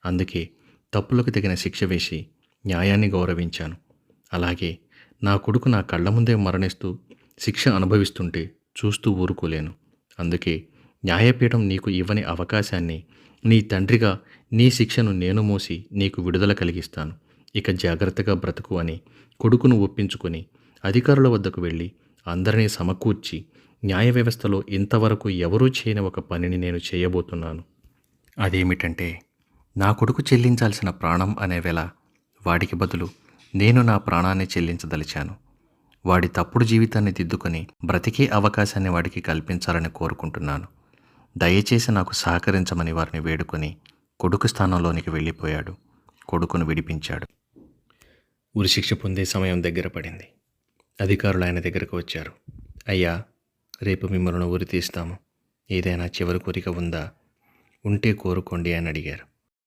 అందుకే తప్పులకు తగిన శిక్ష వేసి న్యాయాన్ని గౌరవించాను. అలాగే నా కొడుకు నా కళ్ళ ముందే మరణిస్తూ శిక్ష అనుభవిస్తుంటే చూస్తూ ఊరుకోలేను. అందుకే న్యాయపీఠం నీకు ఇవ్వని అవకాశాన్ని నీ తండ్రిగా నీ శిక్షను నేను మోసి నీకు విడుదల కలిగిస్తాను. ఇక జాగ్రత్తగా బ్రతుకు అని కొడుకును ఒప్పించుకొని అధికారుల వద్దకు వెళ్ళి అందరినీ సమకూర్చి న్యాయ వ్యవస్థలో ఇంతవరకు ఎవరూ చేయని ఒక పనిని నేను చేయబోతున్నాను. అదేమిటంటే నా కొడుకు చెల్లించాల్సిన ప్రాణం అనే వేళ వాడికి బదులు నేను నా ప్రాణాన్ని చెల్లించదలిచాను. వాడి తప్పుడు జీవితాన్ని దిద్దుకొని బ్రతికే అవకాశాన్ని వాడికి కల్పించాలని కోరుకుంటున్నాను. దయచేసి నాకు సహకరించమని వారిని వేడుకొని కొడుకు స్థానంలోనికి వెళ్ళిపోయాడు. కొడుకును విడిపించాడు. ఉరిశిక్ష పొందే సమయం దగ్గర పడింది. అధికారులు ఆయన దగ్గరకు వచ్చారు. అయ్యా, రేపు మిమ్మల్ని ఉరి తీస్తాము. ఏదైనా చివరి కోరిక ఉందా? ఉంటే కోరుకోండి అని అడిగారు.